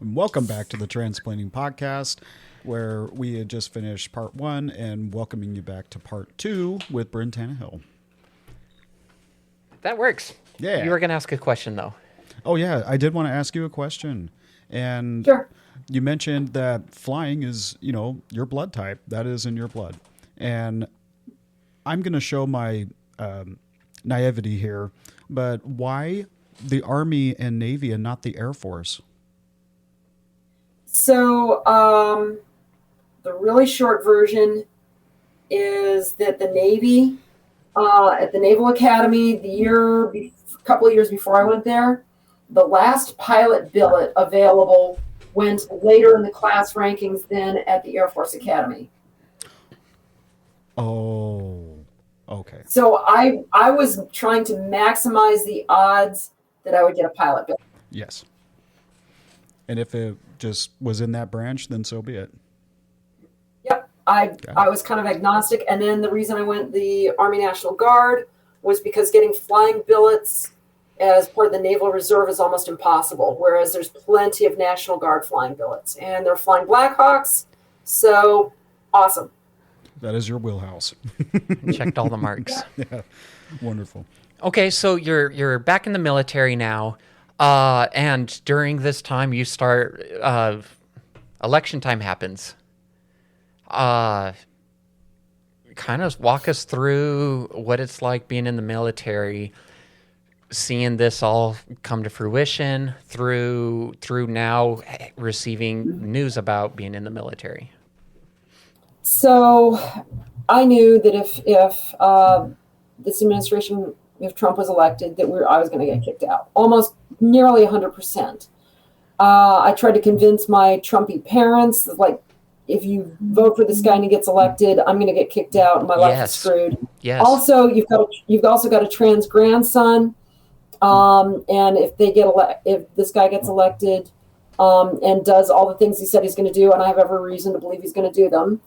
Welcome back to the Transplanting Podcast, where we had just finished part 1 and welcoming you back to part 2 with Brynn Tannehill. That works. Yeah. You were going to ask a question, though. Oh, yeah. I did want to ask you a question. And Sure. you mentioned that flying is, your blood type. That is in your blood. And I'm going to show my naivety here, but why the Army and Navy and not the Air Force? So the really short version is that the Navy, at the Naval Academy, a couple of years before I went there, the last pilot billet available went later in the class rankings than at the Air Force Academy. Oh, okay. So I was trying to maximize the odds that I would get a pilot billet. Yes. And if it just was in that branch, then so be it. Yep. I was kind of agnostic. And then the reason I went the Army National Guard was because getting flying billets as part of the Naval Reserve is almost impossible, whereas there's plenty of National Guard flying billets. And they're flying Blackhawks, so awesome. That is your wheelhouse. Checked all the marks. Yeah, wonderful. Okay, so you're back in the military now, and during this time you start, election time happens. Kind of walk us through what it's like being in the military, seeing this all come to fruition through now receiving news about being in the military. So I knew that if this administration, if Trump was elected, that I was going to get kicked out, almost nearly 100%. I tried to convince my Trumpy parents, like, if you vote for this guy and he gets elected, I'm going to get kicked out and my life is screwed. Yes. Also, you've also got a trans grandson, and if this guy gets elected and does all the things he said he's going to do, and I have every reason to believe he's going to do them,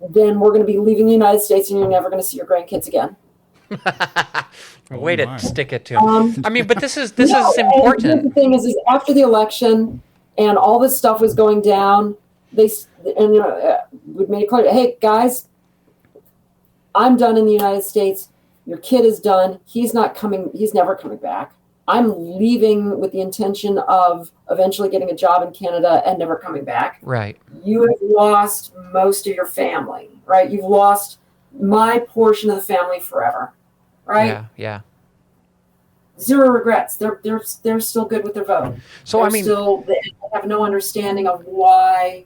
then we're going to be leaving the United States and you're never going to see your grandkids again. Way to stick it to him. I mean, but this is important. The thing is after the election and all this stuff was going down, we made it clear, hey guys, I'm done in the United States. Your kid is done. He's not coming. He's never coming back. I'm leaving with the intention of eventually getting a job in Canada and never coming back. Right. You have lost most of your family, right? You've lost my portion of the family forever, right? Yeah. Zero regrets. They're still good with their vote. So they have no understanding of why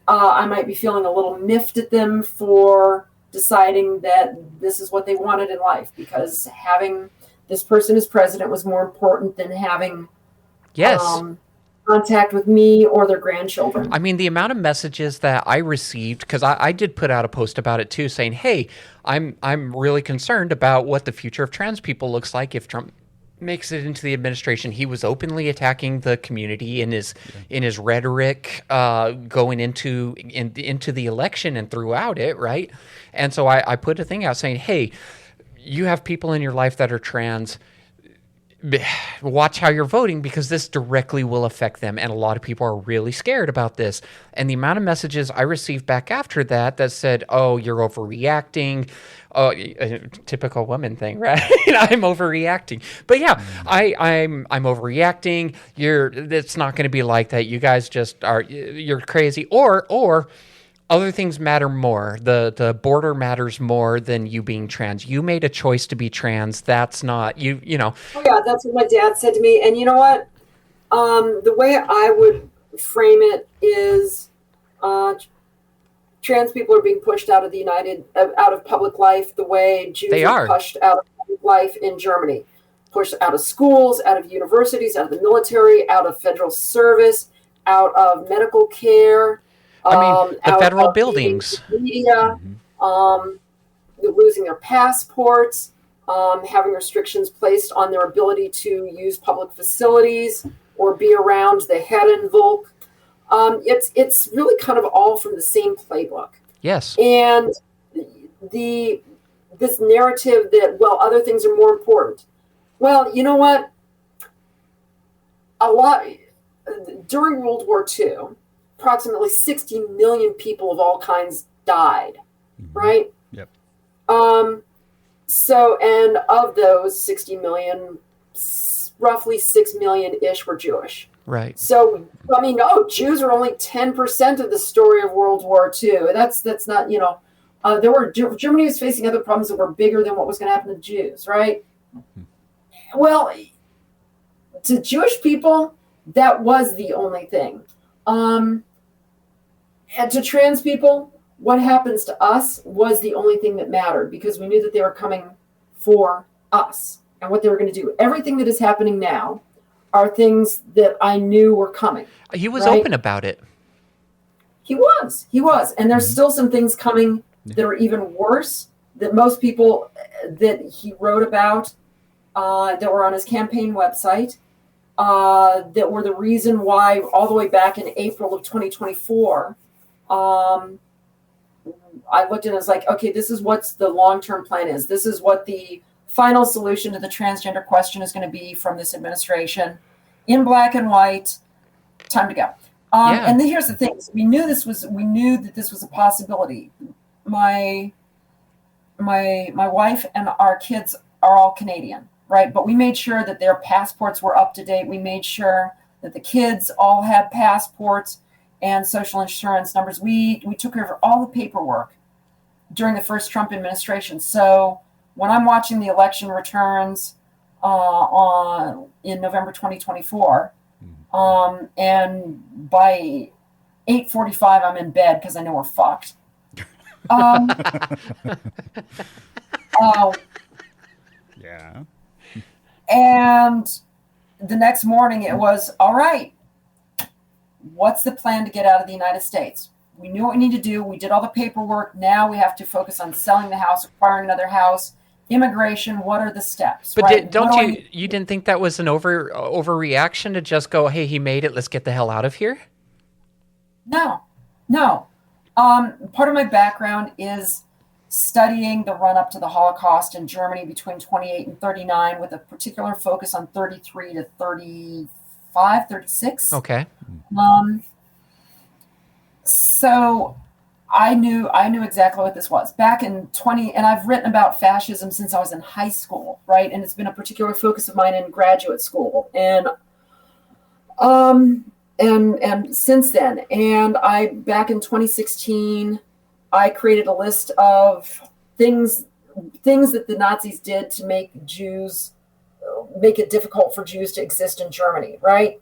I might be feeling a little miffed at them for deciding that this is what they wanted in life, because having this person as president was more important than having contact with me or their grandchildren. I mean, the amount of messages that I received, because I did put out a post about it too, saying, hey, I'm really concerned about what the future of trans people looks like if Trump makes it into the administration. He was openly attacking the community in his rhetoric going into the election and throughout it, right? And so I put a thing out saying, hey, you have people in your life that are trans. Watch how you're voting, because this directly will affect them. And a lot of people are really scared about this. And the amount of messages I received back after that said, oh, you're overreacting. Oh, typical woman thing, right? I'm overreacting. But yeah, I'm overreacting. It's not going to be like that. You guys just you're crazy. Or other things matter more. The border matters more than you being trans. You made a choice to be trans. That's not you know. Oh yeah, that's what my dad said to me. And you know what? The way I would frame it is trans people are being pushed out of public life the way Jews are pushed out of public life in Germany. Pushed out of schools, out of universities, out of the military, out of federal service, out of medical care. The federal buildings. Media, losing their passports, having restrictions placed on their ability to use public facilities or be around the Herrenvolk. It's really kind of all from the same playbook. Yes. And this narrative that, well, other things are more important. Well, you know what? during World War II, approximately 60 million people of all kinds died, right? Yep. So, and of those 60 million, roughly 6 million-ish were Jewish. Right. So, I mean, Jews are only 10% of the story of World War II. That's not, Germany was facing other problems that were bigger than what was going to happen to Jews, right? Well, to Jewish people, that was the only thing. And to trans people, what happens to us was the only thing that mattered, because we knew that they were coming for us and what they were going to do. Everything that is happening now are things that I knew were coming. He was right? open about it. He was. And there's still some things coming that are even worse, that most people that he wrote about that were on his campaign website, that were the reason why all the way back in April of 2024, I looked at it and was like, okay, this is what the long-term plan is. This is what the final solution to the transgender question is going to be from this administration, in black and white. Time to go. And then here's the thing: we knew that this was a possibility. My wife and our kids are all Canadian, right? But we made sure that their passports were up to date. We made sure that the kids all had passports and social insurance numbers. We took care of all the paperwork during the first Trump administration. So when I'm watching the election returns in November 2024, and by 8:45 I'm in bed because I know we're fucked. Yeah. And the next morning it was, all right, what's the plan to get out of the United States? We knew what we need to do. We did all the paperwork. Now we have to focus on selling the house, acquiring another house, immigration. What are the steps? But right? you didn't think that was an overreaction to just go, hey, he made it, let's get the hell out of here? No. Part of my background is studying the run-up to the Holocaust in Germany between 28 and 39, with a particular focus on 33 to 35, 36. Okay. So I knew exactly what this was back in and I've written about fascism since I was in high school, right? And it's been a particular focus of mine in graduate school. And since then, and back in 2016, I created a list of things that the Nazis did to make it difficult for Jews to exist in Germany, right?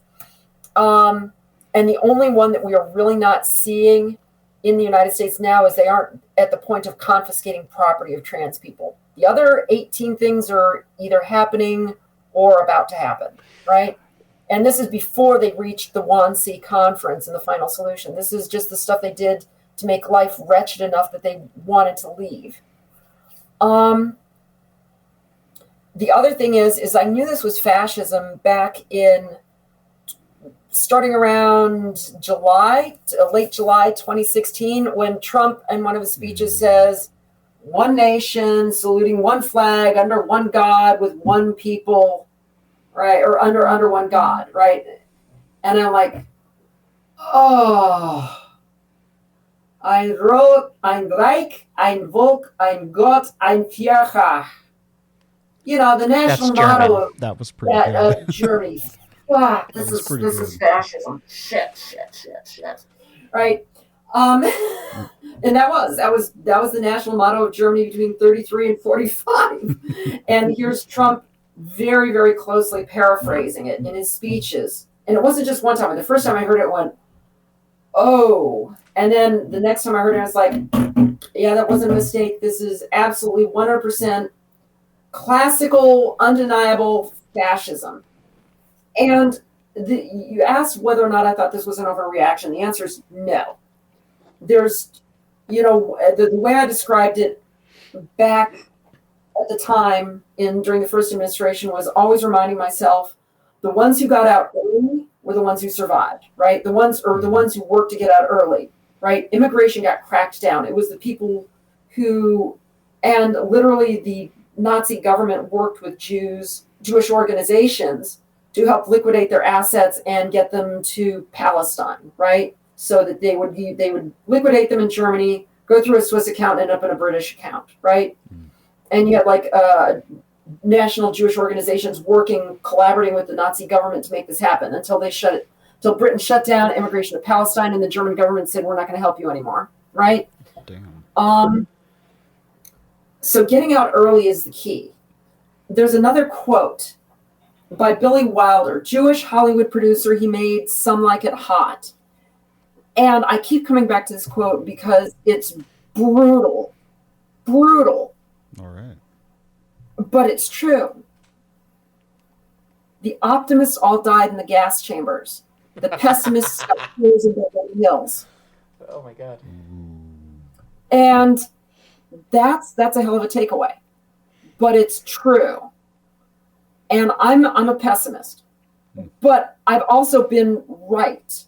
And the only one that we are really not seeing in the United States now is they aren't at the point of confiscating property of trans people. The other 18 things are either happening or about to happen, right? And this is before they reached the Wannsee conference and the final solution. This is just the stuff they did to make life wretched enough that they wanted to leave. The other thing is I knew this was fascism back in starting around late July 2016, when Trump in one of his speeches says, one nation, saluting one flag, under one God, with one people, right? Or under one God, right? And I'm like, oh, ein Rot, ein Reich, ein Volk, ein Gott, ein Vierchach. You know, the national motto that was pretty good. Of Germany. Wow, this is fascism. Shit. Right. And that was the national motto of Germany between 33 and 45. And here's Trump very, very closely paraphrasing it in his speeches. And it wasn't just one time. The first time I heard it, went, oh. And then the next time I heard it, I was like, yeah, that wasn't a mistake. This is absolutely 100% classical, undeniable fascism. And you asked whether or not I thought this was an overreaction. The answer is no. There's, the way I described it back at the time during the first administration was always reminding myself, the ones who got out early were the ones who survived, right? The ones who worked to get out early, right? Immigration got cracked down. It was the people and literally the Nazi government worked with Jewish organizations to help liquidate their assets and get them to Palestine, right? So that they would liquidate them in Germany, go through a Swiss account, and end up in a British account, right? And you had like national Jewish organizations collaborating with the Nazi government to make this happen until Britain shut down immigration to Palestine, and the German government said, we're not going to help you anymore, right? Damn. So getting out early is the key. There's another quote by Billy Wilder, Jewish Hollywood producer. He made Some Like It Hot. And I keep coming back to this quote because it's brutal. All right. But it's true. The optimists all died in the gas chambers. The pessimists got killed in Beverly Hills. Oh my God. And that's a hell of a takeaway. But it's true. And I'm a pessimist. But I've also been right.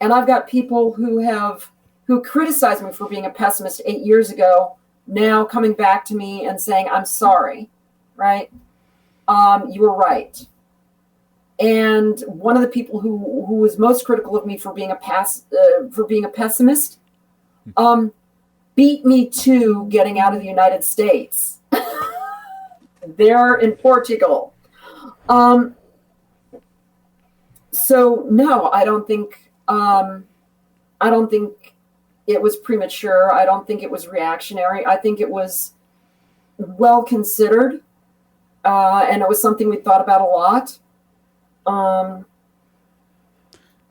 And I've got people who criticized me for being a pessimist 8 years ago, now coming back to me and saying, I'm sorry, right? You were right. And one of the people who was most critical of me for being a pessimist, beat me to getting out of the United States. They're in Portugal. So no, I don't think it was premature. I don't think it was reactionary. I think it was well considered, and it was something we thought about a lot.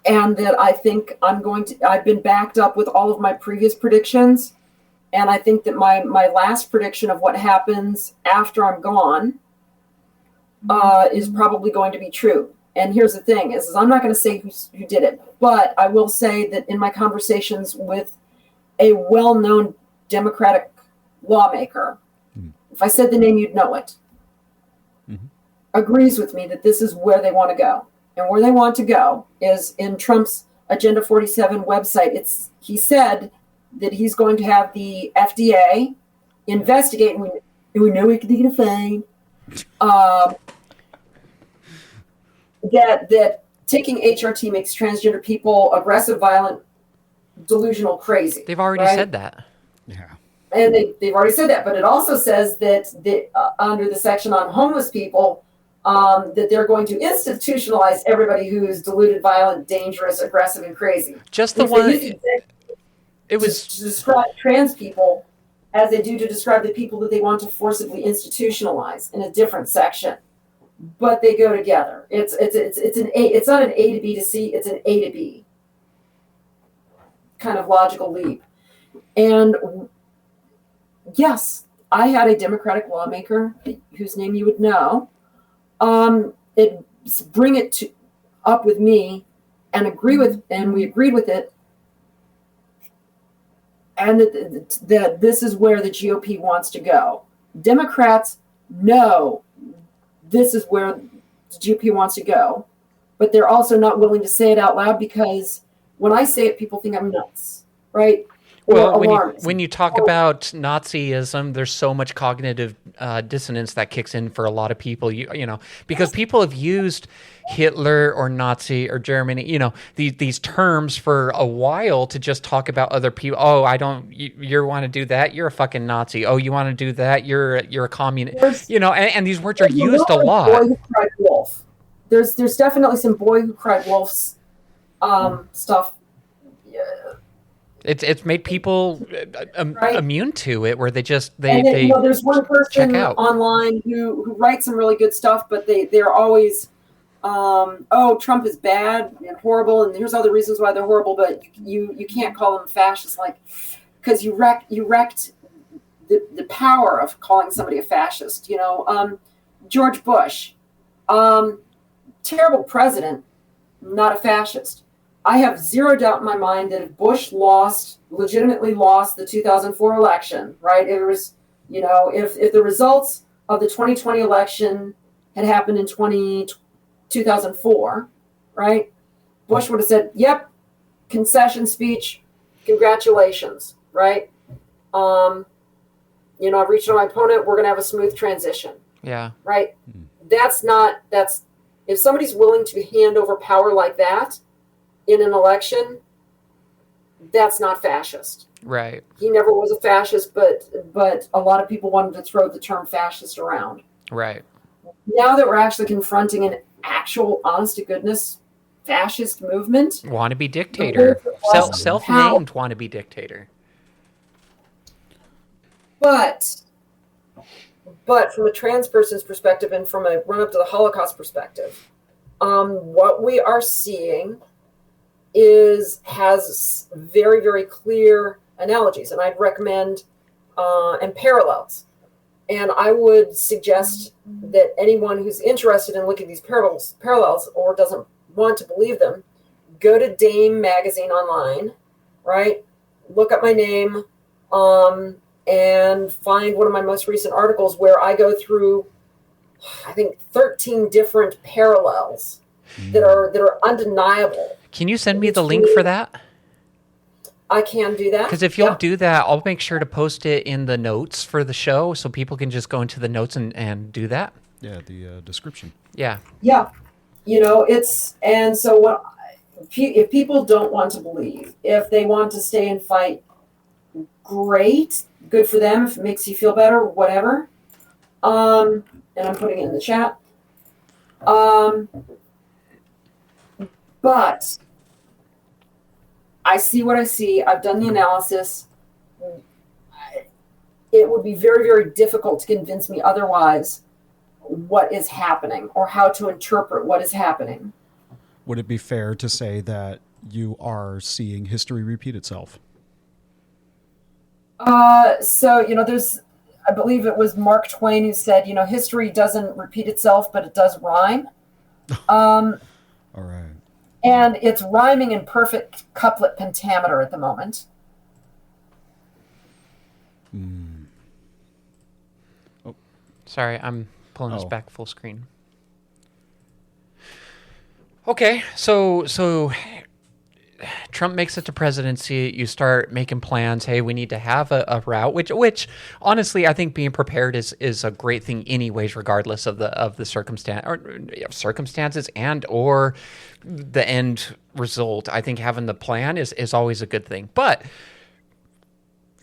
And that I think I've been backed up with all of my previous predictions. And I think that my last prediction of what happens after I'm gone is probably going to be true. And here's the thing is I'm not going to say who did it, but I will say that in my conversations with a well-known Democratic lawmaker, if I said the name, you'd know it, agrees with me that this is where they want to go. And where they want to go is in Trump's Agenda 47 website. He said that he's going to have the FDA investigate, and we know we can get a fine, that taking HRT makes transgender people aggressive, violent, delusional, crazy. They've already said that. Yeah. And they've already said that. But it also says that under the section on homeless people, that they're going to institutionalize everybody who's deluded, violent, dangerous, aggressive, and crazy. Just the one. It was to describe trans people as they do to describe the people that they want to forcibly institutionalize in a different section. But they go together. It's not an A to B to C. It's an A to B kind of logical leap. And yes, I had a Democratic lawmaker whose name you would know. Bring it up with me and we agreed with it. And that this is where the GOP wants to go. Democrats know this is where the GOP wants to go, but they're also not willing to say it out loud because when I say it, people think I'm nuts, right? Well, when you talk about Nazism, there's so much cognitive dissonance that kicks in for a lot of people. You know, because people have used Hitler or Nazi or Germany, you know, these terms for a while to just talk about other people. Oh, you want to do that? You're a fucking Nazi. Oh, you want to do that? You're a communist. You know, and these words are used a lot. Boy Who Cried Wolf. There's definitely some Boy Who Cried Wolf's stuff. It's made people immune to it, where they there's one person online who writes some really good stuff, but they're always, Trump is bad and horrible, and here's all the reasons why they're horrible, but you can't call them fascist, like, because you wrecked the power of calling somebody a fascist. You know, George Bush, terrible president, not a fascist. I have zero doubt in my mind that if Bush legitimately lost the 2004 election, right? It was, you know, if the results of the 2020 election had happened in 2004, right? Bush would have said, yep, concession speech, congratulations, right? You know, I've reached on my opponent, we're going to have a smooth transition. Yeah. Right? That's If somebody's willing to hand over power like that in an election, that's not fascist. Right. He never was a fascist, but a lot of people wanted to throw the term fascist around. Right. Now that we're actually confronting an actual, honest to goodness, fascist movement. Wannabe dictator. Self-named wannabe dictator. But from a trans person's perspective and from a run-up to the Holocaust perspective, what we are seeing has very, very clear analogies, and I'd recommend and parallels. And I would suggest that anyone who's interested in looking at these parallels or doesn't want to believe them, go to Dame Magazine online, right? Look up my name, and find one of my most recent articles where I go through, I think, 13 different parallels that are undeniable. Can you send me the link for that? I can do that. Because if you'll do that, I'll make sure to post it in the notes for the show so people can just go into the notes and do that. Yeah, the description. Yeah. Yeah. And so if people don't want to believe, if they want to stay and fight, great, good for them. If it makes you feel better, whatever. And I'm putting it in the chat. But I see what I see. I've done the analysis. It would be very, very difficult to convince me otherwise what is happening or how to interpret what is happening. Would it be fair to say that you are seeing history repeat itself? There's, I believe it was Mark Twain who said, history doesn't repeat itself, but it does rhyme. All right. And it's rhyming in perfect couplet pentameter at the moment. Oh. Sorry, I'm pulling this back full screen. Okay, so Trump makes it to presidency. You start making plans. Hey, we need to have a route, which honestly, I think being prepared is a great thing, anyways, regardless of the circumstances and or the end result. I think having the plan is always a good thing. But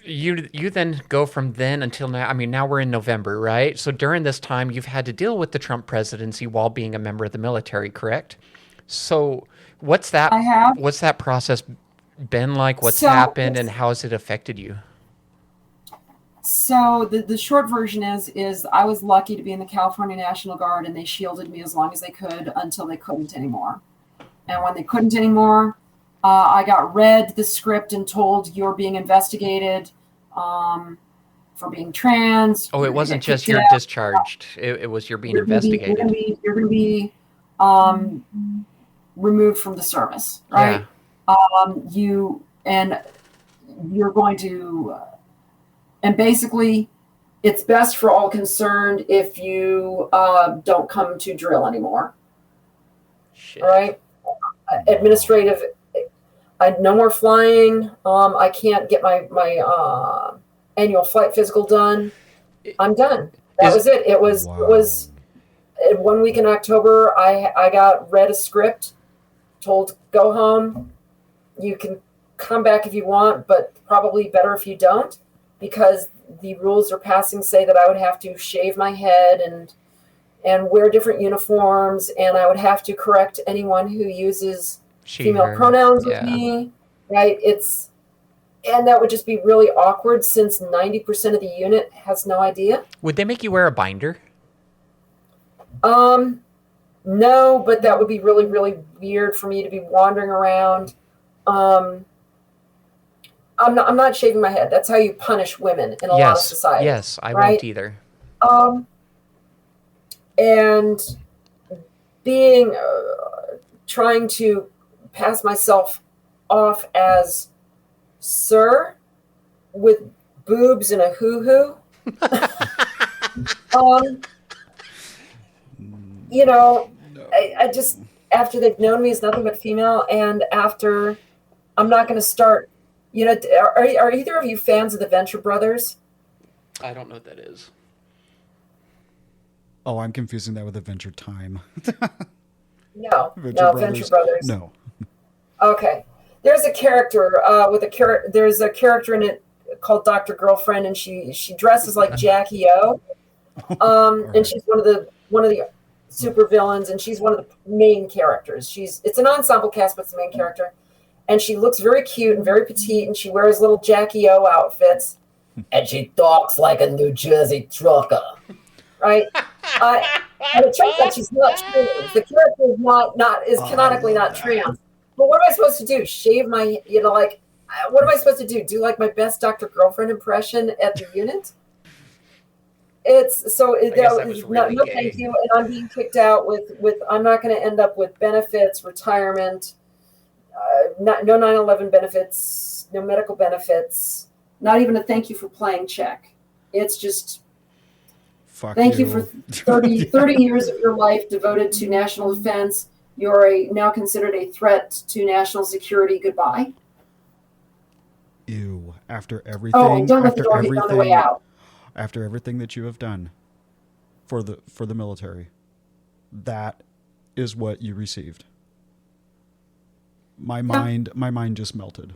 you then go from then until now. I mean, now we're in November, right? So during this time, you've had to deal with the Trump presidency while being a member of the military, correct? So what's that process been like? What's happened and how has it affected you? So the short version is I was lucky to be in the California National Guard, and they shielded me as long as they could until they couldn't anymore. And when they couldn't anymore, I got read the script and told you're being investigated for being trans. Oh, it wasn't just you're discharged. It was you're being investigated. You're going to be removed from the service, right? Yeah. You're going to, and basically, it's best for all concerned if you don't come to drill anymore. Shit. All right. Administrative. No more flying. I can't get my annual flight physical done. I'm done. That was it. It was 1 week in October. I got read a script, told go home. You can come back if you want, but probably better if you don't, because the rules are passing say that I would have to shave my head and wear different uniforms, and I would have to correct anyone who uses female pronouns with me, right? And that would just be really awkward since 90% of the unit has no idea. Would they make you wear a binder? No, but that would be really, really weird for me to be wandering around. I'm not shaving my head. That's how you punish women in a lot of society. Yes, I won't either. And being trying to pass myself off as sir with boobs and a hoo-hoo. I just, after they've known me as nothing but female, and after I'm not going to start, are either of you fans of the Venture Brothers? I don't know what that is. Oh, I'm confusing that with Adventure Time. No, Venture Venture Brothers. No. Okay. There's a character there's a character in it called Dr. Girlfriend, and she dresses like Jackie O. And she's one of the super villains, and she's one of the main characters. It's an ensemble cast, but it's the main character. And she looks very cute and very petite, and she wears little Jackie O outfits, and she talks like a New Jersey trucker, right? And it turns out she's not trans. The character is canonically not trans. But what am I supposed to do? Shave my, what am I supposed to do? Do like my best Dr. Girlfriend impression at the unit? It's so really no thank you, and I'm being kicked out with I'm not going to end up with benefits, retirement, no 9/11 benefits, no medical benefits, not even a thank you for playing check. It's just thank you for 30 years of your life devoted to national defense. You're now considered a threat to national security. Goodbye. Ew! After everything, don't let the door hit on the way out. After everything that you have done for the military, that is what you received. My mind just melted,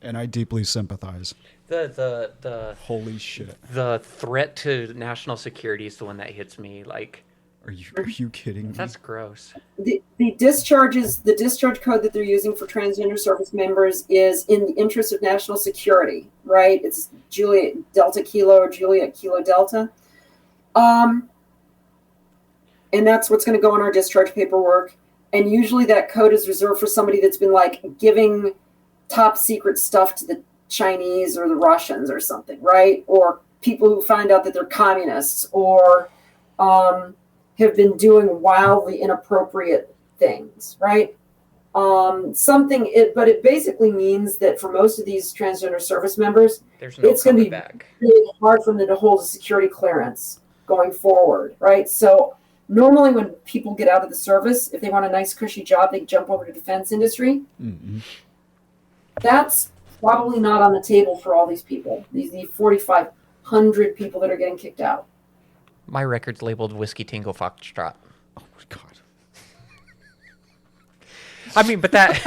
and I deeply sympathize. The holy shit. The threat to national security is the one that hits me. Like, are you kidding me? That's gross. The discharge code that they're using for transgender service members is in the interest of national security, right? It's Juliet Delta Kilo or Juliet Kilo Delta. And that's what's going to go on our discharge paperwork. And usually that code is reserved for somebody that's been like giving top secret stuff to the Chinese or the Russians or something, right? Or people who find out that they're communists or have been doing wildly inappropriate things, right? But it basically means that for most of these transgender service members, it's going to be really hard for them to hold a security clearance going forward, right? So normally when people get out of the service, if they want a nice cushy job, they jump over to defense industry. Mm-hmm. That's probably not on the table for all these people, these 4,500 people that are getting kicked out. My record's labeled Whiskey Tango Foxtrot. Oh my God. I mean, but that.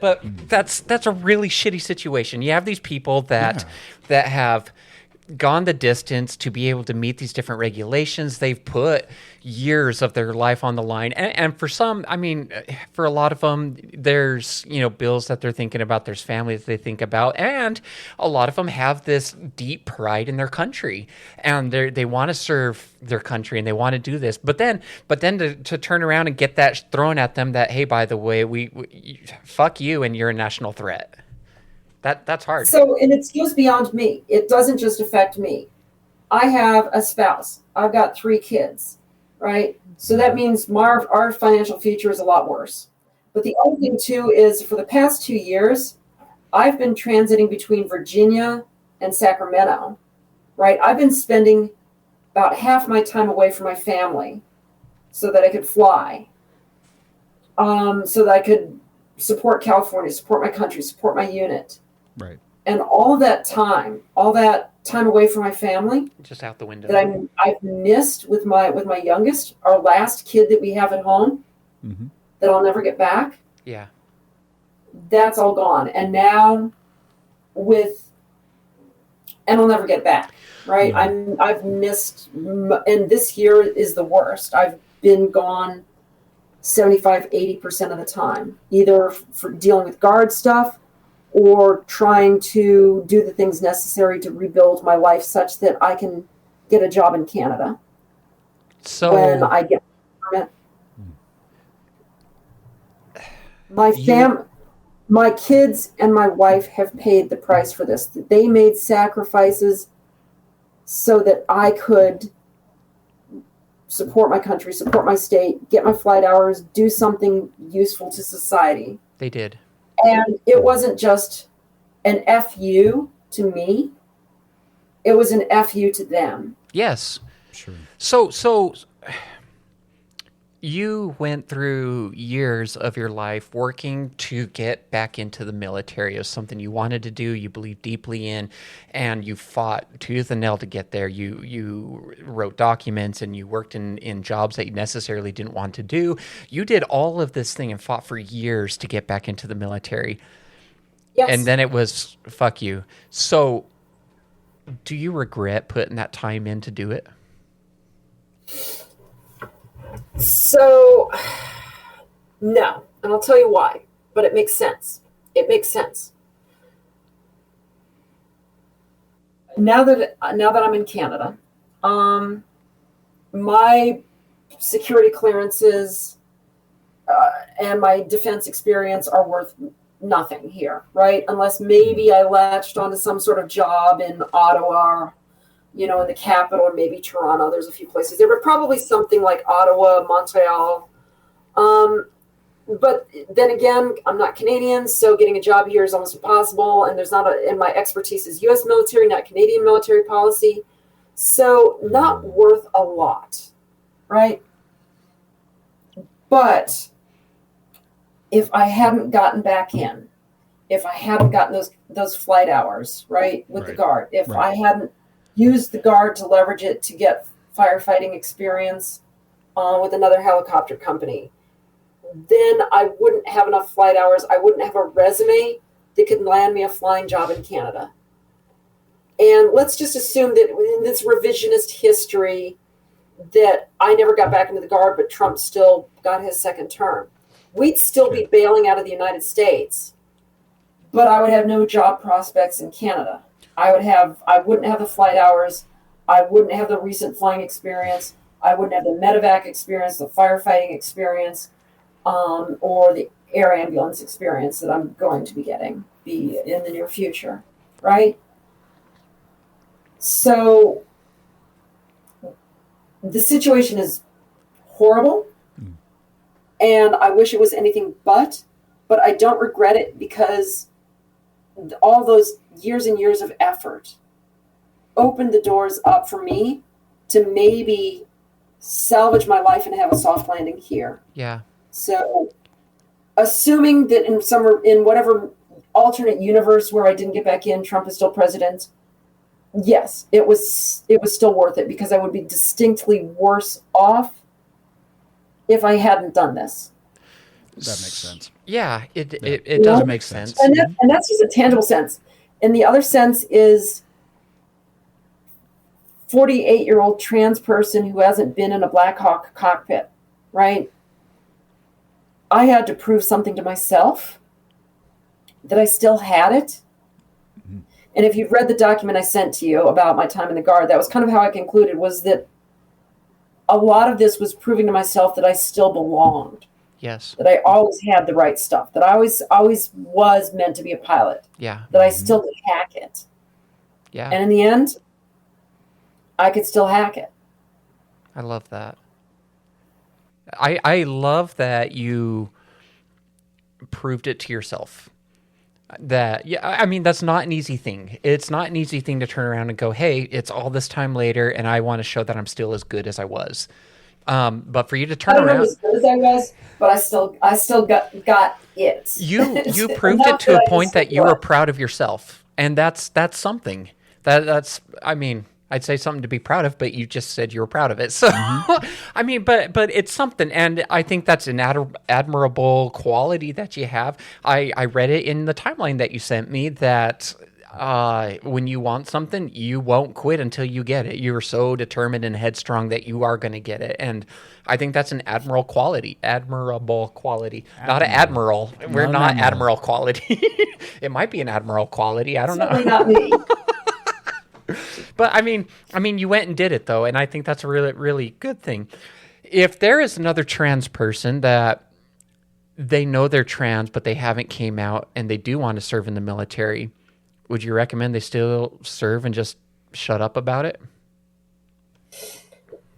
but that's a really shitty situation. You have these people that have gone the distance to be able to meet these different regulations. They've put years of their life on the line. And for some, I mean, for a lot of them, there's, bills that they're thinking about. There's families they think about. And a lot of them have this deep pride in their country. And they want to serve their country and they want to do this. But then to turn around and get that thrown at them that, hey, by the way, we fuck you and you're a national threat. That's hard. So, and it goes beyond me. It doesn't just affect me. I have a spouse. I've got 3 kids, right? So that means our financial future is a lot worse. But the other thing too is for the past 2 years, I've been transiting between Virginia and Sacramento, right? I've been spending about half my time away from my family so that I could fly, so that I could support California, support my country, support my unit. Right. And all that time away from my family, just out the window, that I've missed with my youngest, our last kid that we have at home, mm-hmm. that I'll never get back. Yeah. That's all gone. And now and I'll never get back. Right. Yeah. I've missed, and this year is the worst. I've been gone 75-80% of the time, either for dealing with guard stuff or trying to do the things necessary to rebuild my life such that I can get a job in Canada. So when I get permit. My kids and my wife have paid the price for this. They made sacrifices so that I could support my country, support my state, get my flight hours, do something useful to society. They did. And it wasn't just an FU to me. It was an FU to them. Yes. Sure. So You went through years of your life working to get back into the military. It was something you wanted to do, you believed deeply in, and you fought tooth and nail to get there. You wrote documents and you worked in jobs that you necessarily didn't want to do. You did all of this thing and fought for years to get back into the military. Yes. And then it was fuck you. So do you regret putting that time in to do it? So, no, and I'll tell you why, but it makes sense. It makes sense. Now that I'm in Canada, my security clearances and my defense experience are worth nothing here, right? Unless maybe I latched onto some sort of job in Ottawa, in the capital, or maybe Toronto. There's a few places there, but probably something like Ottawa, Montreal. But then again, I'm not Canadian, so getting a job here is almost impossible. And and my expertise is U.S. military, not Canadian military policy. So not worth a lot, right? But if I hadn't gotten back in, if I hadn't gotten those flight hours, right, with the Guard, if I hadn't used the Guard to leverage it to get firefighting experience with another helicopter company, then I wouldn't have enough flight hours. I wouldn't have a resume that could land me a flying job in Canada. And let's just assume that in this revisionist history that I never got back into the Guard, but Trump still got his second term. We'd still be bailing out of the United States, but I would have no job prospects in Canada. I wouldn't have the flight hours. I wouldn't have the recent flying experience. I wouldn't have the medevac experience, the firefighting experience, or the air ambulance experience that I'm going to be getting in the near future, right? So the situation is horrible, and I wish it was anything but I don't regret it because all those years and years of effort opened the doors up for me to maybe salvage my life and have a soft landing here. Yeah. So assuming that in whatever alternate universe where I didn't get back in, Trump is still president, yes, it was still worth it because I would be distinctly worse off if I hadn't done this. That makes sense. Yeah, it does make sense. And that's just a tangible sense. And the other sense is 48-year-old trans person who hasn't been in a Black Hawk cockpit, right? I had to prove something to myself that I still had it. Mm-hmm. And if you've read the document I sent to you about my time in the Guard, that was kind of how I concluded, was that a lot of this was proving to myself that I still belonged. Yes. That I always had the right stuff. That I always was meant to be a pilot. Yeah. That I still could hack it. Yeah. And in the end, I could still hack it. I love that. I love that you proved it to yourself. I mean, that's not an easy thing. It's not an easy thing to turn around and go, hey, it's all this time later, and I want to show that I'm still as good as I was. But for you to turn around, as good as I was, but I still got it. You proved it to a point that you were proud of yourself, and that's something. That's I mean, I'd say something to be proud of, but you just said you were proud of it. So, I mean, but it's something, and I think that's an admirable quality that you have. I read it in the timeline that you sent me that when you want something, you won't quit until you get it. You're so determined and headstrong that you are going to get it, and I think that's an admirable quality. Not an admiral. We're not admiral quality. It might be an admiral quality. I don't know. Not me. But I mean, you went and did it though, and I think that's a really, really good thing. If there is another trans person that they know they're trans, but they haven't came out and they do want to serve in the military, would you recommend they still serve and just shut up about it?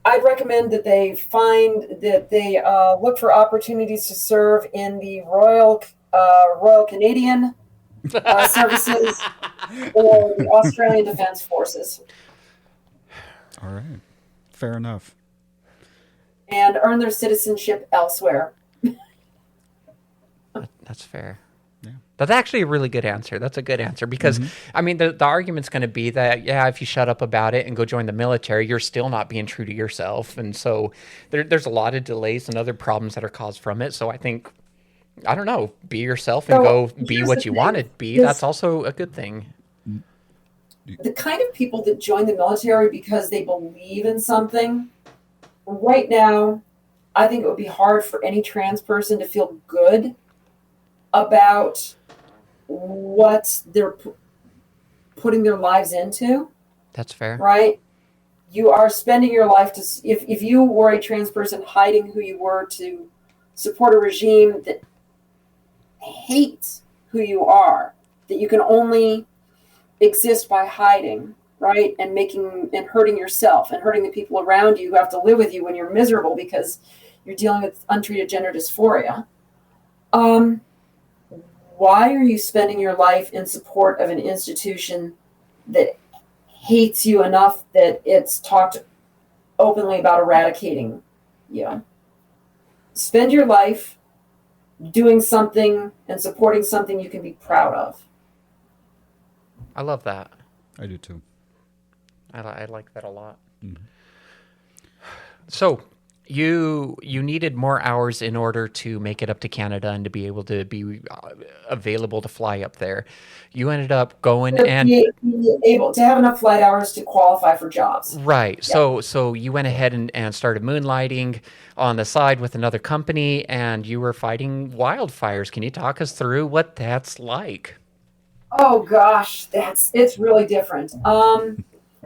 I'd recommend that they look for opportunities to serve in the Royal Canadian services or the Australian Defence Forces. All right. Fair enough. and earn their citizenship elsewhere. That's fair. Yeah. That's actually a really good answer. That's a good answer because, I mean, the argument's going to be that, yeah, if you shut up about it and go join the military, you're still not being true to yourself. And so there's a lot of delays and other problems that are caused from it. So I think, I don't know, be yourself and go be what you want to be. That's also a good thing. The kind of people that join the military because they believe in something, right now, I think it would be hard for any trans person to feel good about what they're putting their lives into. That's fair. Right? You are spending your life to, if you were a trans person hiding who you were to support a regime that hates who you are, that you can only exist by hiding, right? And hurting yourself and hurting the people around you who have to live with you when you're miserable because you're dealing with untreated gender dysphoria. Why are you spending your life in support of an institution that hates you enough that it's talked openly about eradicating you? Spend your life doing something and supporting something you can be proud of. I love that. I do too. I like that a lot. Mm-hmm. So you needed more hours in order to make it up to Canada and to be able to be available to fly up there. You ended up going and be able to have enough flight hours to qualify for jobs. Right. Yeah. So you went ahead and started moonlighting on the side with another company, and you were fighting wildfires. Can you talk us through what that's like? Oh gosh, it's really different.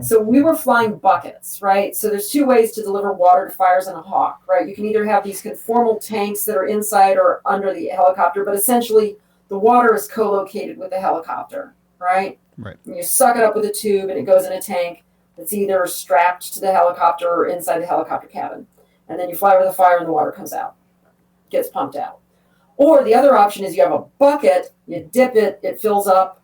So we were flying buckets, right? So there's two ways to deliver water to fires in a Hawk, right? You can either have these conformal tanks that are inside or under the helicopter, but essentially the water is co-located with the helicopter, right? Right. And you suck it up with a tube and it goes in a tank that's either strapped to the helicopter or inside the helicopter cabin. And then you fly over the fire and the water comes out, gets pumped out. Or the other option is you have a bucket, you dip it, it fills up,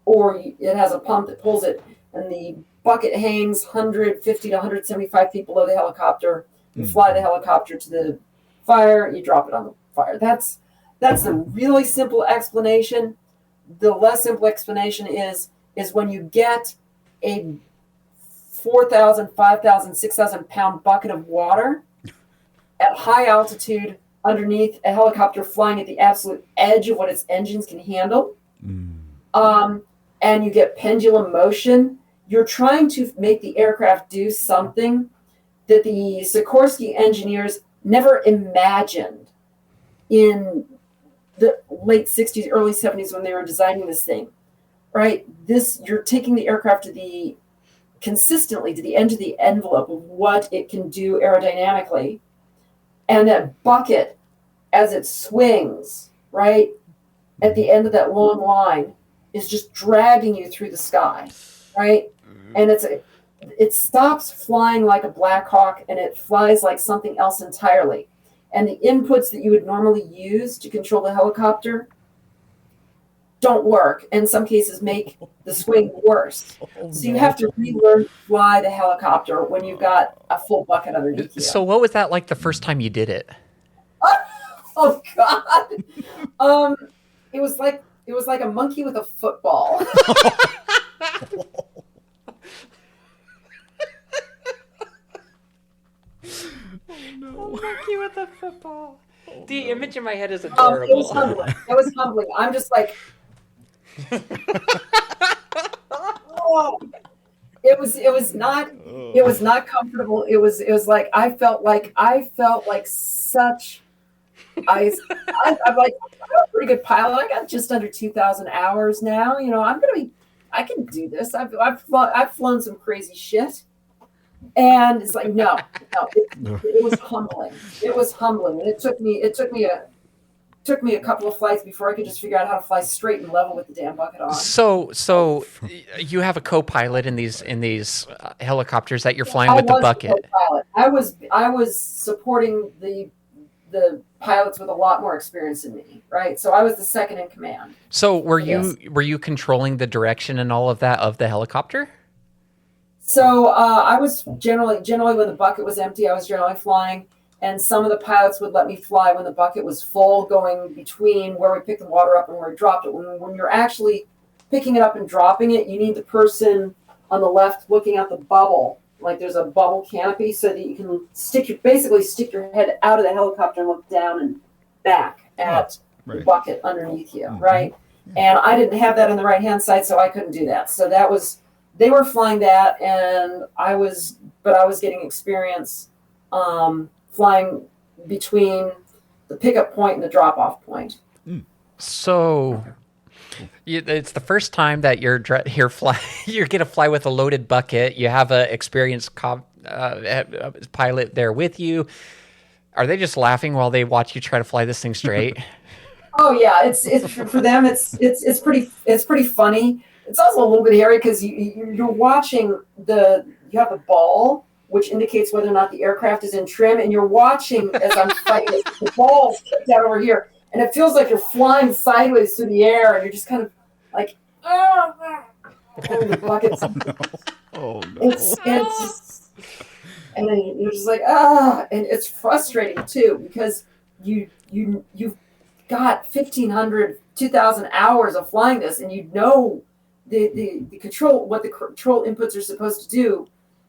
or it has a pump that pulls it, and the bucket hangs 150 to 175 feet below the helicopter. You fly the helicopter to the fire, you drop it on the fire. That's the really simple explanation. The less simple explanation is when you get a 4,000, 5,000, 6,000 pound bucket of water at high altitude underneath a helicopter flying at the absolute edge of what its engines can handle. And you get pendulum motion. You're trying to make the aircraft do something that the Sikorsky engineers never imagined in the late 60s, early 70s when they were designing this thing, right? You're taking the aircraft consistently to the end of the envelope of what it can do aerodynamically. And that bucket, as it swings, right, at the end of that long line, is just dragging you through the sky, right? And it stops flying like a Black Hawk and it flies like something else entirely. And the inputs that you would normally use to control the helicopter don't work. In some cases, make the swing worse. So you have to relearn to fly the helicopter when you've got a full bucket underneath you. So what was that like the first time you did it? Oh God. It was like a monkey with a football. A monkey with a football. The image in my head is adorable. It was humbling. It was humbling. I'm just like, oh. It was not comfortable. It was like I felt like such. I'm like, I'm a pretty good pilot. I got just under 2,000 hours now. You know, I can do this. I've flown some crazy shit. And it's like, no, it was humbling. It was humbling. And it took me a couple of flights before I could just figure out how to fly straight and level with the damn bucket on. So you have a co-pilot in these helicopters that you're flying with the bucket. I was supporting the pilots with a lot more experience than me, right? So I was the second in command. So were you controlling the direction and all of that of the helicopter? So I was generally when the bucket was empty, I was generally flying, And some of the pilots would let me fly when the bucket was full, going between where we picked the water up and where we dropped it. When you're actually picking it up and dropping it, you need the person on the left looking at the bubble. Like there's a bubble canopy so that you can stick your head out of the helicopter and look down and back at the bucket underneath you, right? And I didn't have that on the right-hand side, so I couldn't do that. So they were flying that, and I was getting experience flying between the pickup point and the drop-off point. So it's the first time that you're going to fly with a loaded bucket. You have an experienced pilot there with you. Are they just laughing while they watch you try to fly this thing straight? Oh yeah, it's for them. It's pretty funny. It's also a little bit hairy because you're watching you have the ball, which indicates whether or not the aircraft is in trim, and you're watching as I'm fighting the ball sticks out over here. And it feels like you're flying sideways through the air, and you're just kind of like, the buckets. Oh no! It's and then you're just like, and it's frustrating too because you've got 1,500, 2,000 hours of flying this, and the control what the control inputs are supposed to do,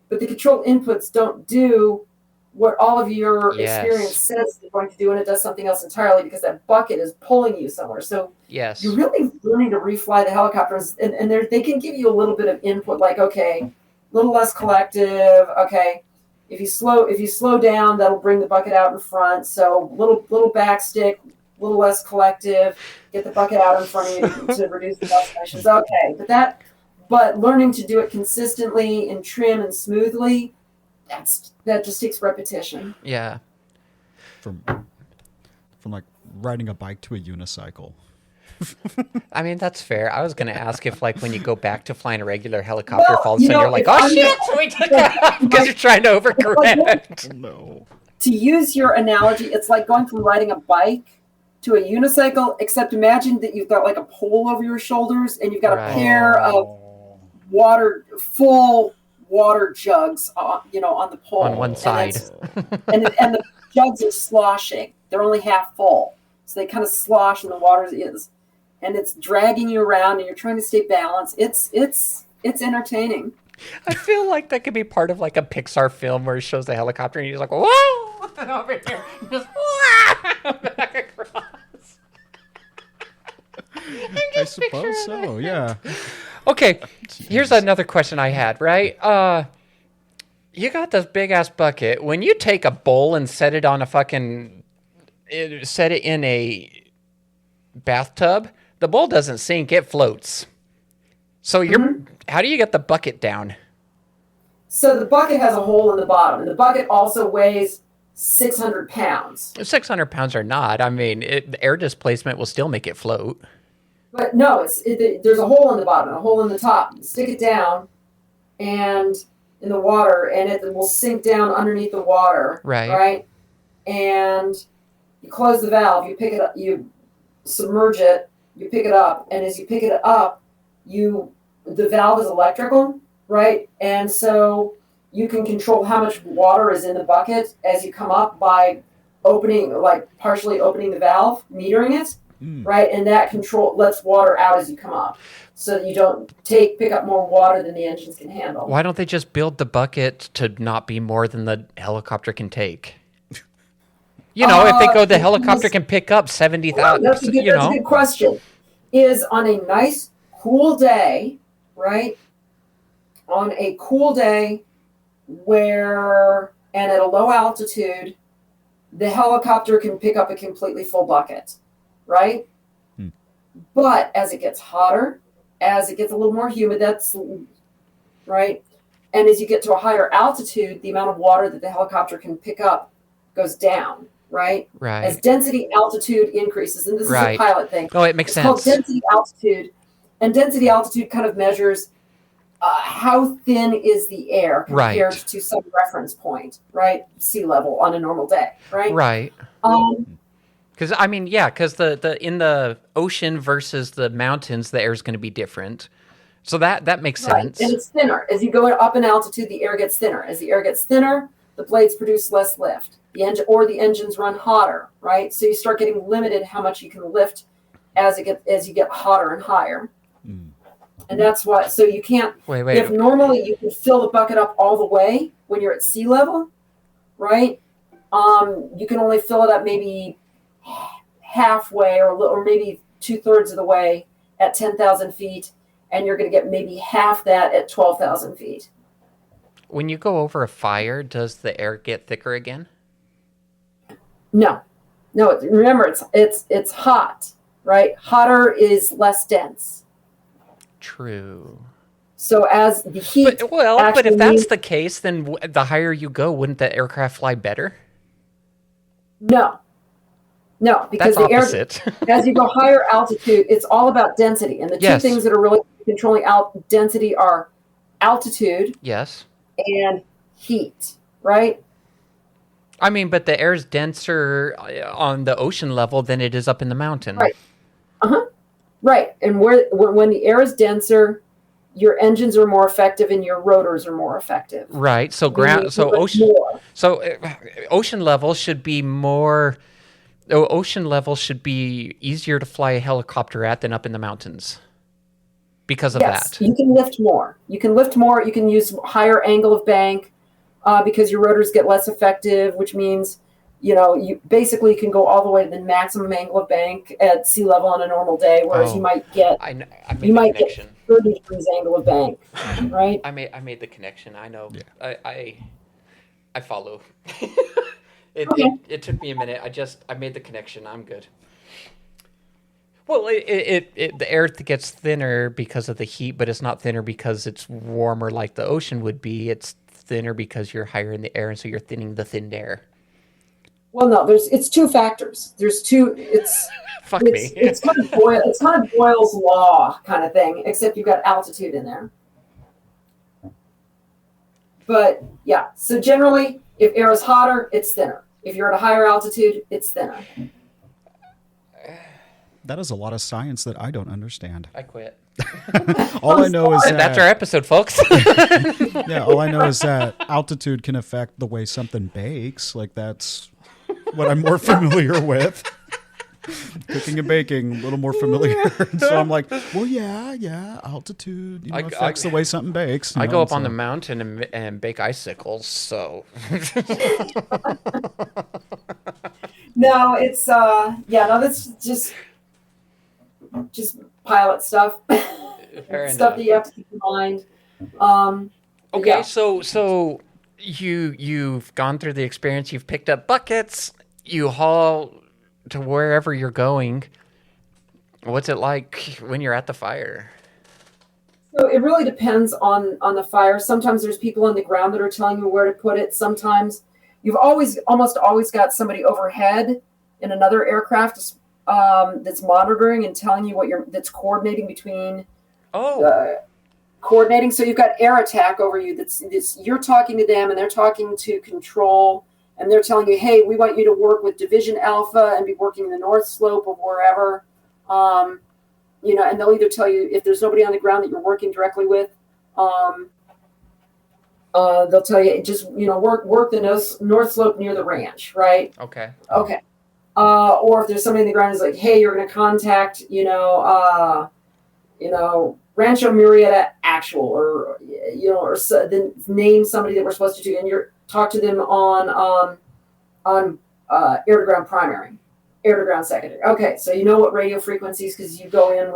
but the control inputs don't do what all of your experience says they're going to do, and it does something else entirely because that bucket is pulling you somewhere. So you're really learning to refly the helicopters, and they can give you a little bit of input, like, okay, a little less collective. Okay, if you slow down, that'll bring the bucket out in front. So little backstick, a little less collective, get the bucket out in front of you to reduce the dust emissions. Okay, but learning to do it consistently and trim and smoothly, that just takes repetition. Yeah. From like riding a bike to a unicycle. I mean, that's fair. I was going to ask if, like, when you go back to flying a regular helicopter, all of a sudden you're like, oh, shit, we took off because you're trying to overcorrect. No. To use your analogy, it's like going from riding a bike to a unicycle, except imagine that you've got like a pole over your shoulders and you've got a pair of full water jugs on the pole. On one side. And the jugs are sloshing. They're only half full. So they kind of slosh and the water is. And it's dragging you around and you're trying to stay balanced. It's entertaining. I feel like that could be part of like a Pixar film where he shows the helicopter and he's like, whoa! And over here, just whoa! Back across. I suppose so, yeah. Okay, here's another question I had, right? You got this big-ass bucket. When you take a bowl and set it on set it in a bathtub, the bowl doesn't sink, it floats. So how do you get the bucket down? So the bucket has a hole in the bottom, and the bucket also weighs 600 pounds. 600 pounds or not, I mean, air displacement will still make it float. But no, there's a hole in the bottom, a hole in the top. You stick it down, and in the water, and it will sink down underneath the water. Right? And you close the valve, you pick it up, you submerge it, you pick it up, and as you pick it up, the valve is electrical, right? And so you can control how much water is in the bucket as you come up by partially opening the valve, metering it, right? And that control lets water out as you come up, so that you don't pick up more water than the engines can handle. Why don't they just build the bucket to not be more than the helicopter can take? If they go, the helicopter can pick up 70,000. That's a good question. Is on a nice, cool day, right? On a cool day and at a low altitude, the helicopter can pick up a completely full bucket, right? But as it gets hotter, as it gets a little more humid, that's right. And as you get to a higher altitude, the amount of water that the helicopter can pick up goes down. Right? As density altitude increases, and this is a pilot thing. Oh, it makes sense. It's called density altitude, and density altitude kind of measures how thin is the air compared to some reference point, right? Sea level on a normal day, right? Right. Because the in the ocean versus the mountains, the air is going to be different. So that makes sense. And it's thinner. As you go up in altitude, the air gets thinner. As the air gets thinner, the blades produce less lift. The engines run hotter, right? So you start getting limited how much you can lift as you get hotter and higher. And that's why. So you can't. Wait. If normally you can fill the bucket up all the way when you're at sea level, right? You can only fill it up maybe halfway or maybe 2/3 of the way at 10,000 feet, and you're going to get maybe half that at 12,000 feet. When you go over a fire, does the air get thicker again? No. Remember, it's hot, right? Hotter is less dense. True. So as the heat, but if that's the case, then the higher you go, wouldn't the aircraft fly better? No, because that's opposite. As you go higher altitude, it's all about density, and the two things that are really controlling density are altitude, yes, and heat, right? I mean, but the air is denser on the ocean level than it is up in the mountain. Right. Right. And when the air is denser, your engines are more effective and your rotors are more effective. Right. So ocean level should be more. Ocean level should be easier to fly a helicopter at than up in the mountains. Because of that. You can lift more. You can use higher angle of bank because your rotors get less effective, which means, you basically can go all the way to the maximum angle of bank at sea level on a normal day, whereas you might get 30 degrees angle of bank, right? I made the connection. I know. Yeah. I follow. It took me a minute. I made the connection. I'm good. Well, the air gets thinner because of the heat, but it's not thinner because it's warmer like the ocean would be. It's thinner because you're higher in the air, and so you're thinning the thinned air. Well, no, it's two factors. It's kind of Boyle's law kind of thing, except you've got altitude in there. But yeah, so generally, if air is hotter, it's thinner. If you're at a higher altitude, it's thinner. That is a lot of science that I don't understand. I quit. All I know is that's our episode, folks. Yeah, all I know is that altitude can affect the way something bakes. Like, that's what I'm more familiar with. Cooking and baking, a little more familiar. So I'm like, well, yeah, altitude affects the way something bakes. I go up on the mountain and bake icicles, so. No, it's that's just pilot stuff. Stuff that you have to keep in mind. Okay, so you've gone through the experience. You've picked up buckets. You haul to wherever you're going. What's it like when you're at the fire? So it really depends on the fire. Sometimes there's people on the ground that are telling you where to put it. Sometimes you've almost always got somebody overhead in another aircraft that's monitoring and telling you that's coordinating between. Coordinating. So you've got air attack over you. That's you're talking to them and they're talking to control, and they're telling you, hey, we want you to work with Division Alpha and be working in the north slope of wherever. And they'll either tell you if there's nobody on the ground that you're working directly with. They'll tell you just work the north slope near the ranch, right? Okay. Or if there's somebody on the ground who's like, hey, you're going to contact Rancho Murrieta Actual, or then name somebody that we're supposed to do, and you're talk to them on air to ground primary, air to ground secondary. Okay, so you know what radio frequencies, because you go in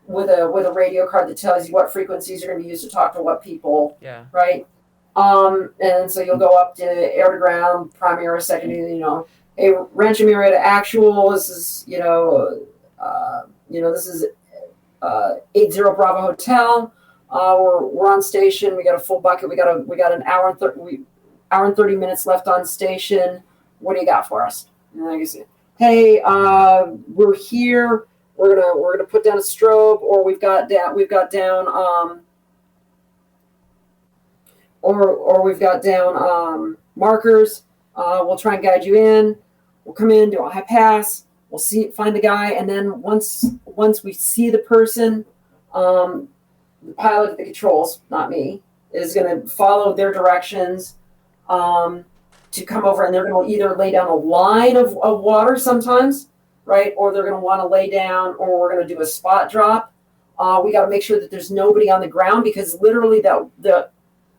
with a radio card that tells you what frequencies are going to be used to talk to what people. Yeah. Right. And so you'll go up to air to ground primary or secondary. Hey, Rancho Murrieta Actual. This is this is 80 Bravo Hotel. We're on station. We got a full bucket. We got an hour and 30 minutes left on station. What do you got for us? And I say, hey, we're here. We're gonna put down a strobe, or we've got down markers. We'll try and guide you in. We'll come in, do a high pass. We'll find the guy, and then once we see the person, the pilot at the controls, not me, is going to follow their directions, to come over, and they're going to either lay down a line of water sometimes, right? Or they're going to want to lay down, or we're going to do a spot drop. We got to make sure that there's nobody on the ground, because literally the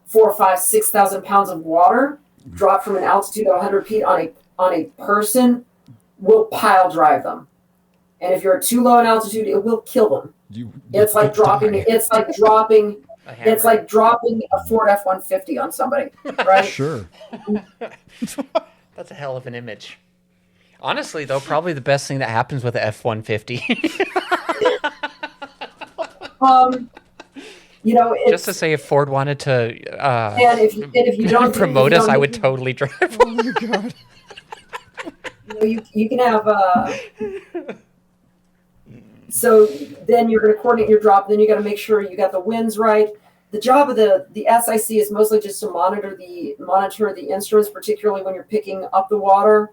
4, 5, 6,000 pounds of water dropped from an altitude of 100 feet on a person will pile drive them. And if you're too low in altitude, it will kill them. It's like dropping a Ford F-150 on somebody, right? Sure. That's a hell of an image. Honestly, though, probably the best thing that happens with the F-150. Just to say, if Ford wanted to and if you don't promote us, I would totally drive. Oh my God. You can have so then you're going to coordinate your drop. Then you got to make sure you got the winds right. The job of the SIC is mostly just to monitor the instruments, particularly when you're picking up the water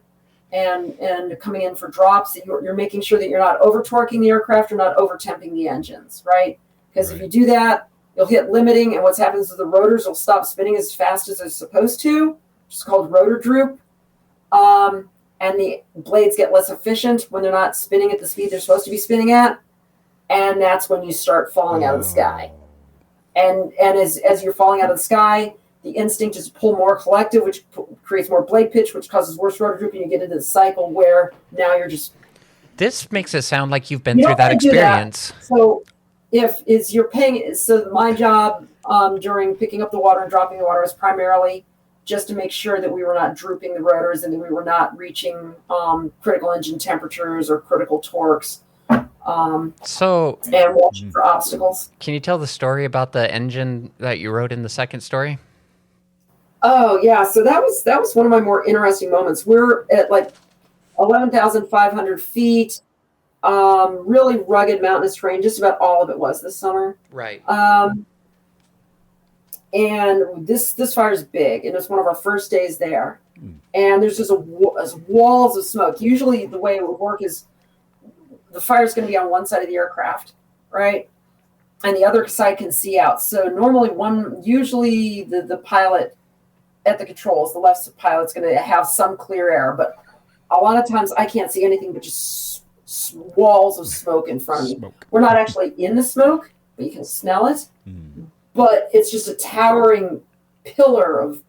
and coming in for drops. You're making sure that you're not over torquing the aircraft or not over temping the engines, right? Because if you do that, you'll hit limiting, and what happens is the rotors will stop spinning as fast as they're supposed to, which is called rotor droop. And the blades get less efficient when they're not spinning at the speed they're supposed to be spinning at. And that's when you start falling out of the sky. And as you're falling out of the sky, the instinct is to pull more collective, which creates more blade pitch, which causes worse rotor droop, and you get into the cycle where now you're just... This makes it sound like you've been through that experience. So my job during picking up the water and dropping the water is primarily just to make sure that we were not drooping the rotors and that we were not reaching critical engine temperatures or critical torques. And watching for obstacles. Can you tell the story about the engine that you wrote in the second story? Oh yeah, so that was one of my more interesting moments. We're at like 11,500 feet, really rugged mountainous terrain. Just about all of it was this summer. Right. And this fire is big, and it's one of our first days there. And there's just walls of smoke. Usually the way it would work is the fire is going to be on one side of the aircraft, right? And the other side can see out. So usually the pilot at the controls, the left pilot's going to have some clear air, but a lot of times I can't see anything but just walls of smoke in front of me. We're not actually in the smoke, but you can smell it. But it's just a towering pillar of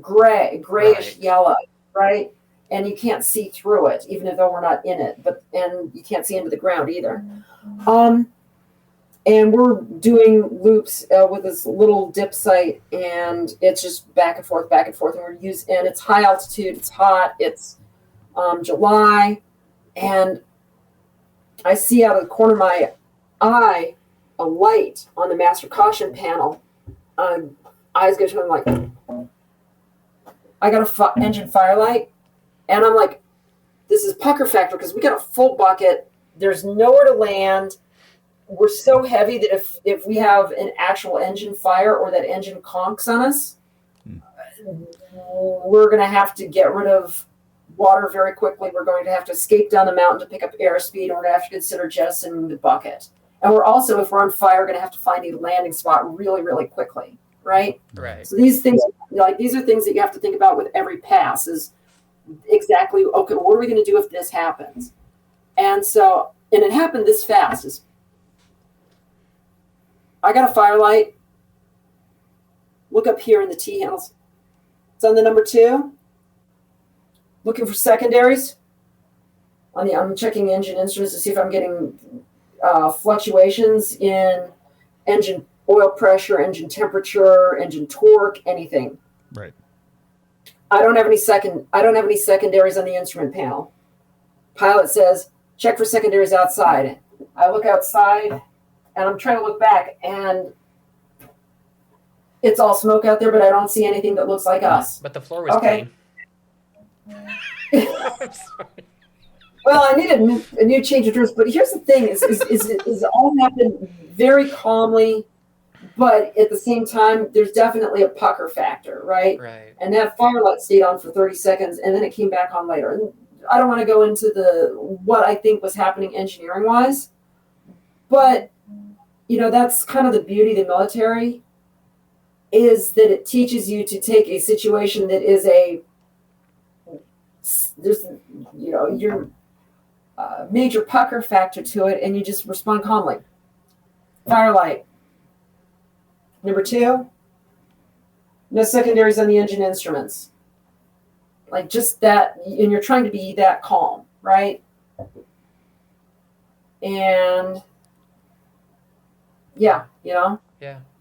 grayish yellow, right? And you can't see through it, even though we're not in it. And you can't see into the ground either. And we're doing loops with this little dip site, and it's just back and forth, and and it's high altitude, it's hot, it's July, and I see out of the corner of my eye a light on the master caution panel. Eyes go to, I'm like, I got a engine fire light, and I'm like, this is pucker factor because we got a full bucket. There's nowhere to land. We're so heavy that if we have an actual engine fire or that engine conks on us, we're going to have to get rid of water very quickly. We're going to have to escape down the mountain to pick up airspeed, and we're going to have to consider jettisoning the bucket. And we're also, if we're on fire, going to have to find a landing spot really, really quickly, right? Right. So these things, these are things that you have to think about with every pass is exactly, okay, what are we going to do if this happens? And it happened this fast. I got a firelight. Look up here in the T handles. It's on the number 2. Looking for secondaries. I'm checking engine instruments to see if I'm getting fluctuations in engine oil pressure, engine temperature, engine torque, anything. Right. I don't have any secondaries on the instrument panel. Pilot says, check for secondaries outside. I look outside, and I'm trying to look back, and it's all smoke out there, but I don't see anything that looks like us. But the floor was clean. I'm sorry. Well, I need a new change of drills, but here's the thing: is it all happened very calmly, but at the same time, there's definitely a pucker factor, right? Right. And that firelight stayed on for 30 seconds, and then it came back on later. And I don't want to go into what I think was happening engineering wise, but that's kind of the beauty of the military, is that it teaches you to take a situation that is a there's your major pucker factor to it, and you just respond calmly. Firelight. Number 2, no secondaries on the engine instruments. Like just that, and you're trying to be that calm, right? And yeah.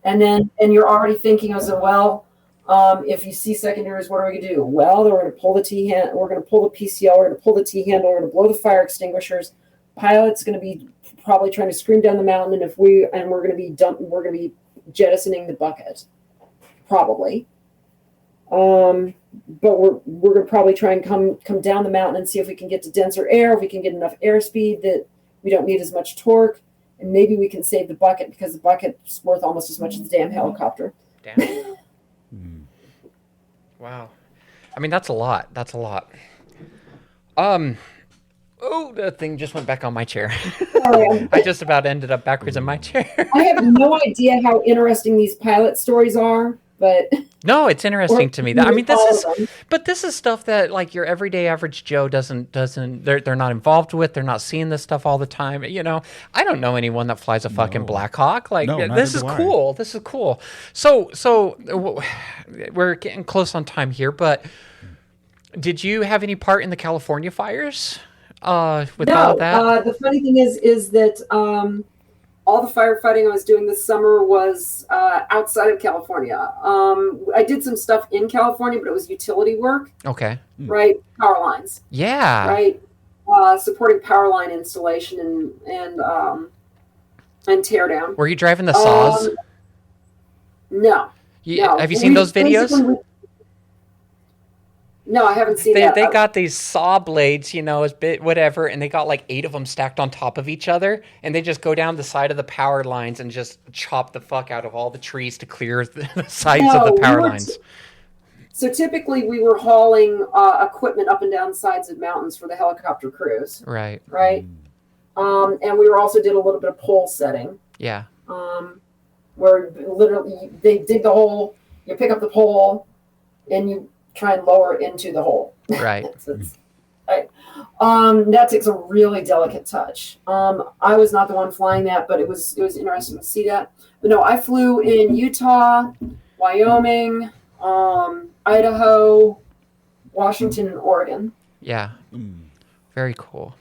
And you're already thinking as well, if you see secondaries, what are we gonna do? Well, we're gonna pull the T hand, we're gonna pull the PCL, we're gonna pull the T handle, we're gonna blow the fire extinguishers. Pilot's gonna be probably trying to scream down the mountain, and we're gonna be jettisoning the bucket, probably. But we're gonna probably try and come down the mountain and see if we can get to denser air, if we can get enough airspeed that we don't need as much torque, and maybe we can save the bucket, because the bucket's worth almost as much as the damn helicopter. Damn. Wow. I mean, that's a lot. Oh, the thing just went back on my chair. I just about ended up backwards in my chair. I have no idea how interesting these pilot stories are, but no, it's interesting to me. This is stuff that like your everyday average Joe doesn't. They're not involved with. They're not seeing this stuff all the time. I don't know anyone that flies a fucking Black Hawk. Like this is cool. This is cool. So we're getting close on time here, but did you have any part in the California fires? All of that? The funny thing is that all the firefighting I was doing this summer was outside of California. I did some stuff in California, but it was utility work. Okay. Right? Power lines. Yeah. Right? Supporting power line installation and tear down. Were you driving the saws? No. No. Have you seen those videos? No, I haven't seen that. They got these saw blades, as bit whatever, and they got like 8 of them stacked on top of each other, and they just go down the side of the power lines and just chop the fuck out of all the trees to clear the sides of the power lines. So typically we were hauling equipment up and down sides of mountains for the helicopter crews. Right. Right. And we also did a little bit of pole setting. Yeah. Where literally they dig the hole, you pick up the pole, and you try and lower it into the hole. Right. Right. That takes a really delicate touch. I was not the one flying that, but it was interesting to see that. But no, I flew in Utah, Wyoming, Idaho, Washington, and Oregon. Yeah. Very cool.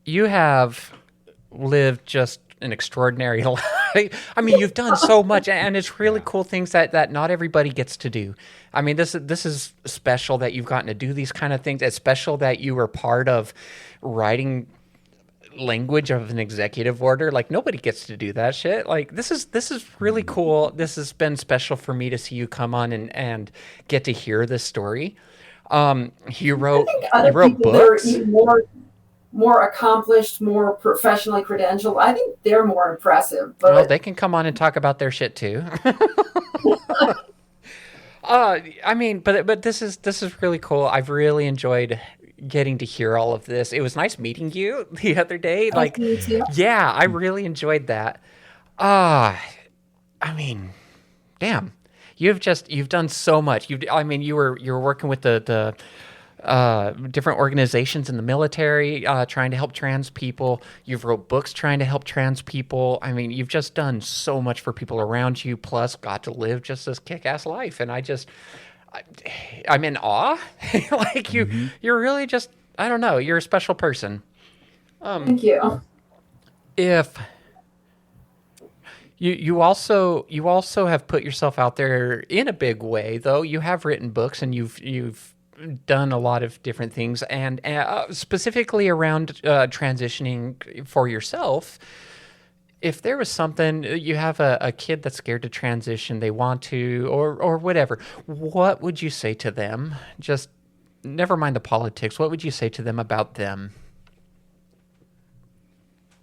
You have lived just an extraordinary life. I mean, you've done so much, and it's really cool things that not everybody gets to do. I mean, this is special that you've gotten to do these kind of things. It's special that you were part of writing language of an executive order. Like, nobody gets to do that shit. Like, this is really cool. This has been special for me to see you come on and get to hear this story. You wrote books. More accomplished, more professionally credentialed. I think they're more impressive. But well, they can come on and talk about their shit too. I mean, but this is really cool. I've really enjoyed getting to hear all of this. It was nice meeting you the other day. Like, yeah, I really enjoyed that. I mean, damn, you've done so much. You were working with the different organizations in the military, trying to help trans people. You've wrote books trying to help trans people. I mean, you've just done so much for people around you, plus got to live just this kick-ass life. And I'm in awe. Like you're really just, I don't know, you're a special person. Thank you. If you also have put yourself out there in a big way, though. You have written books and you've done a lot of different things, and specifically around transitioning for yourself. If there was something, you have a kid that's scared to transition, they want to, or whatever, what would you say to them? Just never mind the politics. What would you say to them about them?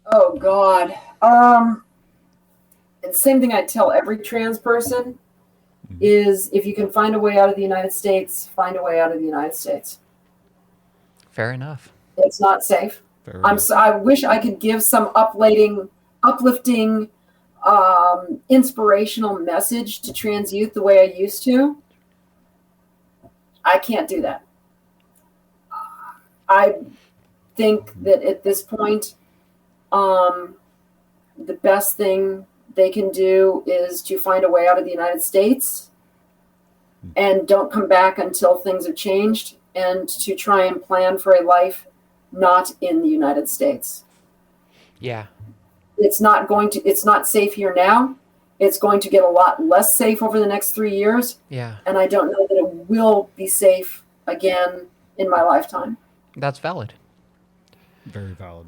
Oh God. And same thing I'd tell every trans person is, if you can find a way out of the United States, find a way out of the United States. Fair enough. It's not safe. I wish I could give some uplifting, inspirational message to trans youth the way I used to. I can't do that. I think that at this point, the best thing they can do is to find a way out of the United States and don't come back until things are changed, and to try and plan for a life not in the United States. Yeah. It's not safe here now. It's going to get a lot less safe over the next 3 years. Yeah. And I don't know that it will be safe again in my lifetime. That's valid. Very valid.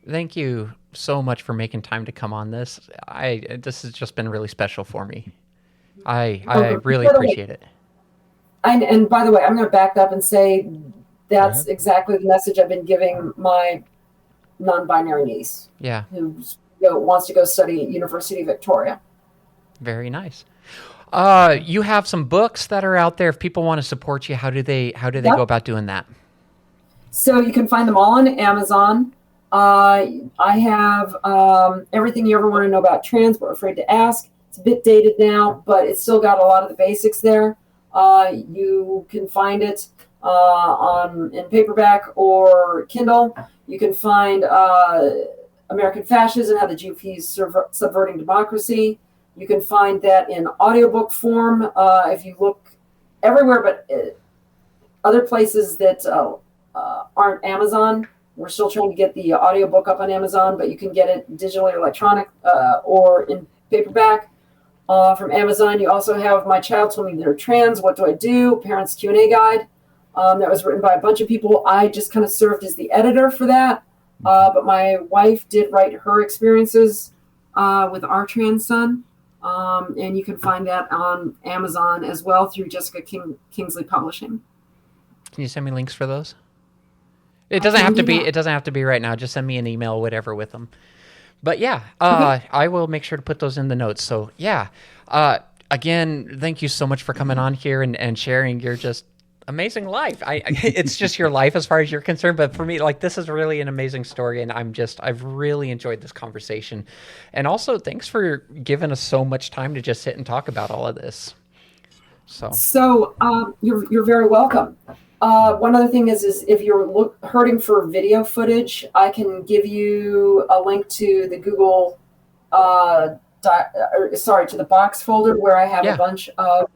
Thank you so much for making time to come on this. This has just been really special for me. I really appreciate it. And by the way, I'm going to back up and say that's exactly the message I've been giving my non-binary niece. Yeah. Who wants to go study at University of Victoria. Very nice. You have some books that are out there. If people want to support you, how do they go about doing that? So you can find them all on Amazon. I have Everything You Ever Want to Know About Trans, But Afraid to Ask. It's a bit dated now, but it's still got a lot of the basics there. You can find it in paperback or Kindle. You can find American Fascism, How the GOP is Subverting Democracy. You can find that in audiobook form. If you look everywhere but other places that aren't Amazon, we're still trying to get the audiobook up on Amazon, but you can get it digitally or electronic or in paperback from Amazon. You also have My Child Told Me They're Trans, What Do I Do? Parents Q&A Guide. That was written by a bunch of people. I just kind of served as the editor for that. But my wife did write her experiences with our trans son. And you can find that on Amazon as well through Jessica Kingsley Publishing. Can you send me links for those? It doesn't have to be right now. Just send me an email, whatever, with them. But yeah, I will make sure to put those in the notes. So yeah, again, thank you so much for coming on here and sharing your just amazing life. It's just your life as far as you're concerned, but for me, like, this is really an amazing story, and I've really enjoyed this conversation. And also, thanks for giving us so much time to just sit and talk about all of this. So you're very welcome. One other thing is if you're hurting for video footage, I can give you a link to the Google, to the Box folder where I have a bunch of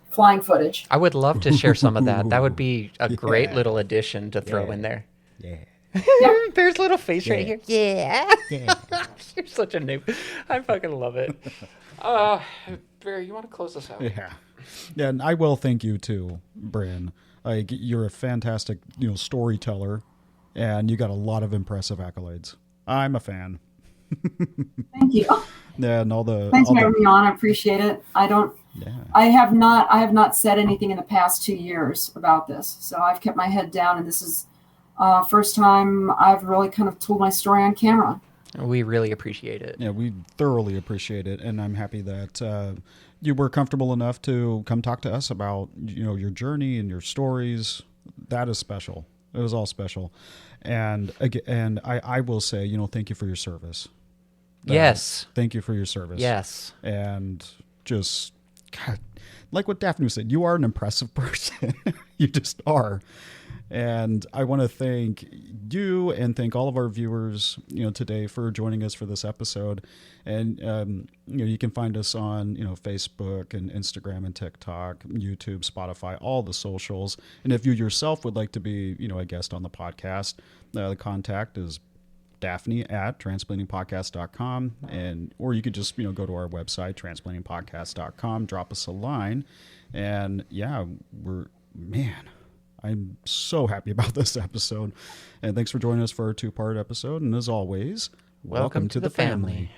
flying footage. I would love to share some of that. That would be a great little addition to throw in there. Yeah. Bear's little face right here. Yeah. You're such a noob. I fucking love it. Bear, you want to close this out? Yeah. Yeah, and I will thank you too, Brynn. Like, you're a fantastic, storyteller, and you got a lot of impressive accolades. I'm a fan. Thank you. Yeah, and thanks for having me on. I appreciate it. I have not said anything in the past 2 years about this, so I've kept my head down, and this is first time I've really kind of told my story on camera. We really appreciate it. Yeah, we thoroughly appreciate it, and I'm happy that you were comfortable enough to come talk to us about your journey and your stories. That is special. It was all special, and I will say, thank you for your service. Yes. Thank you for your service. Yes. And just, God, like what Daphne said, you are an impressive person. You just are. And I want to thank you and thank all of our viewers, today for joining us for this episode. And, you can find us on, Facebook and Instagram and TikTok, YouTube, Spotify, all the socials. And if you yourself would like to be, a guest on the podcast, the contact is Daphne@transplantingpodcast.com, or you could just go to our website, transplantingpodcast.com, drop us a line, and yeah, I'm so happy about this episode, and thanks for joining us for our 2-part episode. And as always, welcome to the family.